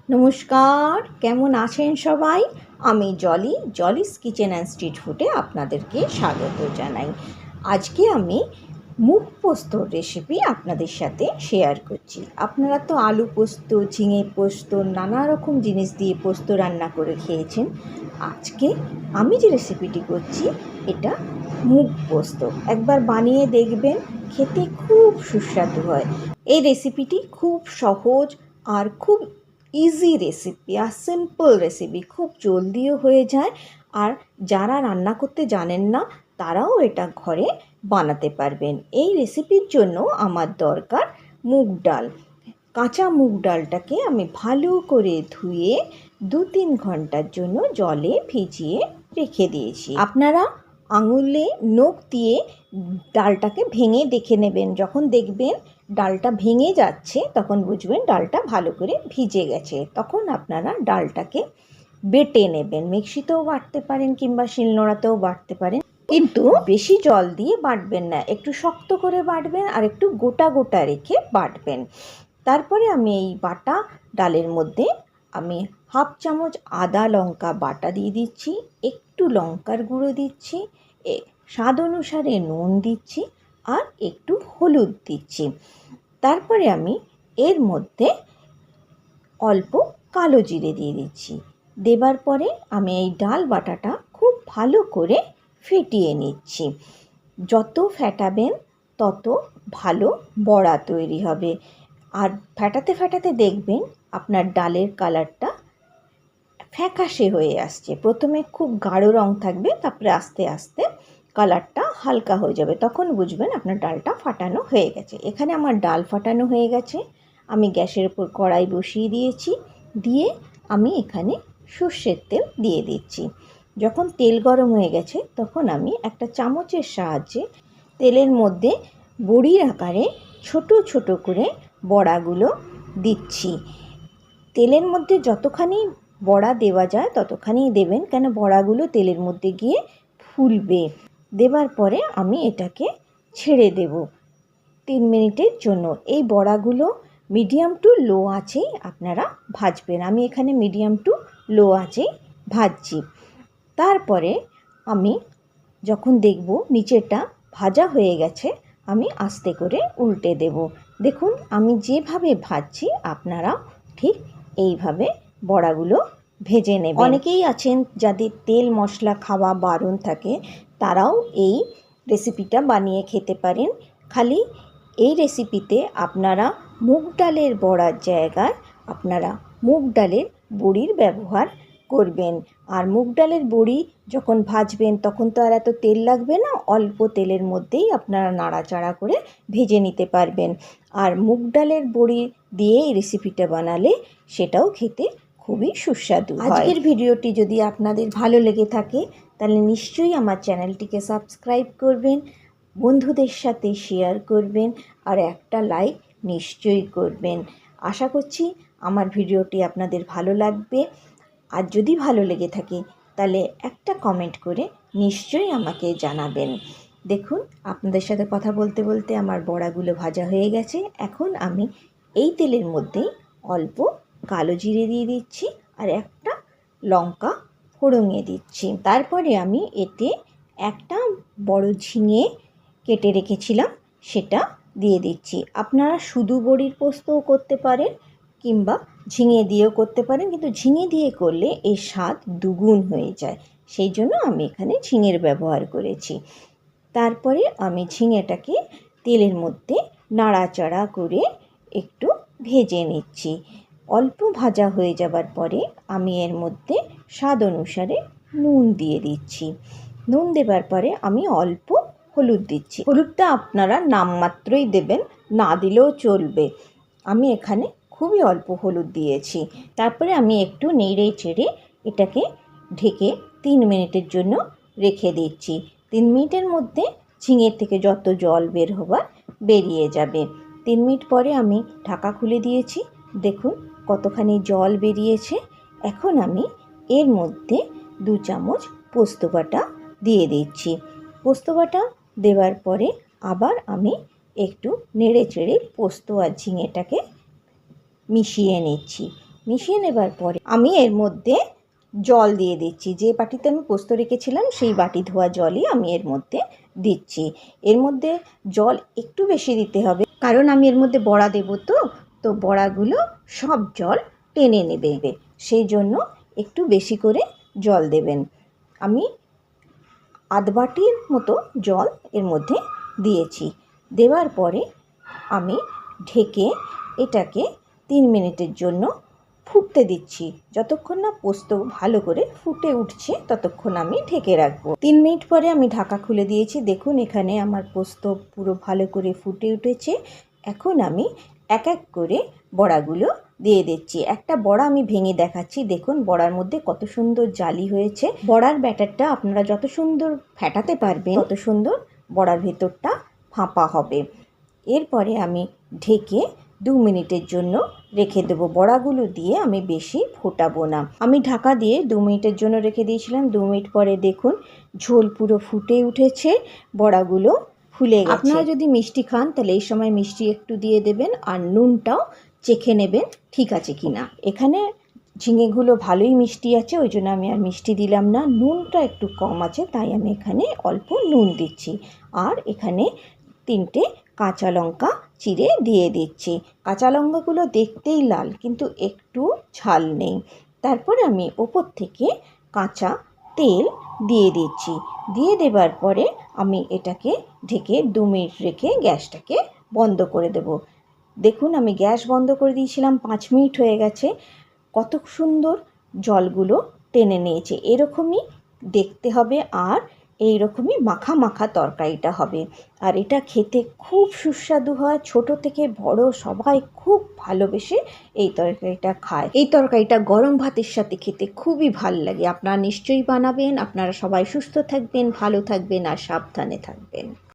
নমস্কার, কেমন আছেন সবাই? আমি জলিস কিচেন অ্যান্ড স্ট্রিট ফুডে আপনাদেরকে স্বাগত জানাই। আজকে আমি মুগ পোস্তর রেসিপি আপনাদের সাথে শেয়ার করছি। আপনারা তো আলু পোস্ত, ঝিঙে পোস্ত, নানা রকম জিনিস দিয়ে পোস্ত রান্না করে খেয়েছেন। আজকে আমি যে রেসিপিটি করছি এটা মুগ পোস্ত। একবার বানিয়ে দেখবেন, খেতে খুব সুস্বাদু হয়। এই রেসিপিটি খুব সহজ আর খুব ইজি রেসিপি আর সিম্পল রেসিপি, খুব জলদিও হয়ে যায়। আর যারা রান্না করতে জানেন না তারাও এটা ঘরে বানাতে পারবেন। এই রেসিপির জন্য আমার দরকার মুগ ডাল। কাঁচা মুগ ডালটাকে আমি ভালো করে ধুয়ে 2-3 ঘন্টার জন্য জলে ভিজিয়ে রেখে দিয়েছি। আপনারা আঙুলে নখ দিয়ে ডালটাকে ভেঙে দেখে নেবেন। যখন দেখবেন ডালটা ভেঙে যাচ্ছে তখন বুঝবেন ডালটা ভালো করে ভিজে গেছে। তখন আপনারা ডালটাকে বেটে নেবেন। মিক্সিতেও বাটতে পারেন কিংবা শিলনোড়াতেও বাটতে পারেন, কিন্তু বেশি জল দিয়ে বাটবেন না, একটু শক্ত করে বাটবেন আর একটু গোটা গোটা রেখে বাটবেন। তারপরে আমি এই বাটা ডালের মধ্যে আমি 1/2 চামচ আদা লঙ্কা বাটা দিয়ে দিচ্ছি, একটু লঙ্কার গুঁড়ো দিচ্ছি, স্বাদ অনুসারে নুন দিচ্ছি আর একটু হলুদ দিচ্ছি। তারপরে আমি এর মধ্যে অল্প কালো জিরে দিয়ে দিচ্ছি। দেবার পরে আমি এই ডাল বাটাটা খুব ভালো করে ফেটিয়ে নিচ্ছি। যত ফেটাবেন তত ভালো বড়া তৈরি হবে। আর ফেটাতে ফেটাতে দেখবেন আপনার ডালের কালারটা ফ্যাকাশে হয়ে আসছে। প্রথমে খুব গাঢ় রং থাকবে, তারপরে আস্তে আস্তে কালারটা হালকা হয়ে যাবে। তখন বুঝবেন আপনার ডালটা ফাটানো হয়ে গেছে। এখানে আমার ডাল ফাটানো হয়ে গেছে। আমি গ্যাসের উপর কড়াই বসিয়ে দিয়েছি, দিয়ে আমি এখানে সর্ষের তেল দিয়ে দিচ্ছি। যখন তেল গরম হয়ে গেছে তখন আমি একটা চামচের সাহায্যে তেলের মধ্যে বড়ির আকারে ছোট ছোট করে বড়াগুলো দিচ্ছি। তেলের মধ্যে যতখানি বড়া দেওয়া যায় ততখানি দেবেন, কেন বড়াগুলো তেলের মধ্যে গিয়ে ফুলবে। দেবার পরে আমি এটাকে ছেড়ে দেব 3 মিনিটের জন্য। এই বড়াগুলো মিডিয়াম টু লো আঁচেই আপনারা ভাজবেন। আমি এখানে মিডিয়াম টু লো আঁচেই ভাজছি। তারপরে আমি যখন দেখব নিচেটা ভাজা হয়ে গেছে, আমি আস্তে করে উল্টে দেব। দেখুন আমি যেভাবে ভাজছি আপনারা ঠিক এইভাবে বড়াগুলো ভেজে নেবেন। অনেকেই আছেন যাদের তেল মশলা খাওয়া বারণ থাকে, তারাও এই রেসিপিটা বানিয়ে খেতে পারেন। খালি এই রেসিপিতে আপনারা মুগ ডালের বড়ার জায়গায় আপনারা মুগ ডালের বড়ির ব্যবহার করবেন। আর মুগ ডালের বড়ি যখন ভাজবেন তখন তো আর এত তেল লাগবে না, অল্প তেলের মধ্যেই আপনারা নাড়াচাড়া করে ভেজে নিতে পারবেন। আর মুগ ডালের বড়ি দিয়ে এই রেসিপিটা বানালে সেটাও খেতে খুবই সুস্বাদু হয়। আজকের ভিডিওটি যদি আপনাদের ভালো লেগে থাকে তাহলে নিশ্চয়ই আমার চ্যানেলটিকে সাবস্ক্রাইব করবেন, বন্ধুদের সাথে শেয়ার করবেন আর একটা লাইক নিশ্চয়ই করবেন। আশা করছি আমার ভিডিওটি আপনাদের ভালো লাগবে। আর যদি ভালো লেগে থাকে তাহলে একটা কমেন্ট করে নিশ্চয়ই আমাকে জানাবেন। দেখুন আপনাদের সাথে কথা বলতে বলতে আমার বড়াগুলো ভাজা হয়ে গেছে। এখন আমি এই তেলের মধ্যেই অল্প কালো জিরে দিয়ে দিচ্ছি আর একটা লঙ্কা ফোড়ঙে দিচ্ছি। তারপরে আমি এতে একটা বড় ঝিঙে কেটে রেখেছিলাম সেটা দিয়ে দিচ্ছি। আপনারা শুধু বড়ির পোস্তও করতে পারেন কিংবা ঝিঙে দিয়েও করতে পারেন, কিন্তু ঝিঙে দিয়ে করলে এর স্বাদ দ্বিগুণ হয়ে যায়, সেই জন্য আমি এখানে ঝিঙের ব্যবহার করেছি। তারপরে আমি ঝিঙেটাকে তেলের মধ্যে নাড়াচাড়া করে একটু ভেজে নিচ্ছি। অল্প ভাজা হয়ে যাবার পরে আমি এর মধ্যে স্বাদ অনুসারে নুন দিয়ে দিচ্ছি। নুন দেবার পরে আমি অল্প হলুদ দিচ্ছি। হলুদটা আপনারা নামমাত্রই দেবেন, না দিলেও চলবে। আমি এখানে খুবই অল্প হলুদ দিয়েছি। তারপরে আমি একটু নেড়ে চেড়ে এটাকে ঢেকে 3 মিনিটের জন্য রেখে দিচ্ছি। 3 মিনিটের মধ্যে ঝিঙের থেকে যত জল বের হবার বেরিয়ে যাবে। 3 মিনিট পরে আমি ঢাকা খুলে দিয়েছি। দেখুন কতখানি জল বেরিয়েছে। এখন আমি এর মধ্যে 2 চামচ পোস্ত বাটা দিয়ে দিচ্ছি। পোস্ত বাটা দেওয়ার পরে আবার আমি একটু নেড়ে চেড়ে পোস্ত আর ঝিঙেটাকে মিশিয়ে নিচ্ছি। মিশিয়ে নেবার পরে আমি এর মধ্যে জল দিয়ে দিচ্ছি। যে বাটিতে আমি পোস্ত রেখেছিলাম সেই বাটি ধোয়া জলই আমি এর মধ্যে দিচ্ছি। এর মধ্যে জল একটু বেশি দিতে হবে, কারণ আমি এর মধ্যে বড়া দেবো, তো বড়াগুলো সব জল টেনে নেবে, সেই জন্য একটু বেশি করে জল দেবেন। আমি আধ বাটির মতো জল এর মধ্যে দিয়েছি। দেওয়ার পরে আমি ঢেকে এটাকে 3 মিনিটের জন্য ফুটতে দিচ্ছি। যতক্ষণ না পোস্ত ভালো করে ফুটে উঠছে ততক্ষণ আমি ঢেকে রাখবো। 3 মিনিট পরে আমি ঢাকা খুলে দিয়েছি। দেখুন এখানে আমার পোস্ত পুরো ভালো করে ফুটে উঠেছে। এখন আমি এক এক করে বড়াগুলো দিয়ে দিচ্ছি। একটা বড়া আমি ভেঙে দেখাচ্ছি। দেখুন বড়ার মধ্যে কত সুন্দর জালি হয়েছে। বড়ার ব্যাটারটা আপনারা যত সুন্দর ফেটাতে পারবেন তত সুন্দর বড়ার ভেতরটা ফাঁপা হবে। এরপরে আমি ঢেকে 2 মিনিটের জন্য রেখে দেবো। বড়াগুলো দিয়ে আমি বেশি ফোটাবো না। আমি ঢাকা দিয়ে 2 মিনিটের জন্য রেখে দিয়েছিলাম। 2 মিনিট পরে দেখুন ঝোল পুরো ফুটে উঠেছে, বড়াগুলো ফুলে গেছে। আপনারা যদি মিষ্টি খান তাহলে এই সময় মিষ্টি একটু দিয়ে দেবেন, আর নুনটাও চেখে নেবেন ঠিক আছে কিনা। এখানে ঝিঙেগুলো ভালোই মিষ্টি আছে, ওই জন্য আমি আর মিষ্টি দিলাম না। নুনটা একটু কম আছে, তাই আমি এখানে অল্প নুন দিচ্ছি। আর এখানে 3টে কাঁচা লঙ্কা চিড়ে দিয়ে দিচ্ছি। কাঁচা লঙ্কাগুলো দেখতেই লাল, কিন্তু একটু ঝাল নেই। তারপরে আমি ওপর থেকে কাঁচা তেল দিয়ে দিচ্ছি। দিয়ে দেবার পরে আমি এটাকে ঢেকে 2 মিনিট রেখে গ্যাসটাকে বন্ধ করে দেব। দেখুন আমি গ্যাস বন্ধ করে দিয়েছিলাম, 5 মিনিট হয়ে গেছে। কত সুন্দর জলগুলো টেনে নিয়েছে। এরকমই দেখতে হবে, আর এই রকমই মাখা মাখা তরকারিটা হবে। আর এটা খেতে খুব সুস্বাদু হয়। ছোট থেকে বড় সবাই খুব ভালোবেসে এই তরকারিটা খায়। এই তরকারিটা গরম ভাতের সাথে খেতে খুবই ভাল লাগে। আপনারা নিশ্চয়ই বানাবেন। আপনারা সবাই সুস্থ থাকবেন, ভালো থাকবেন আর সাবধানে থাকবেন।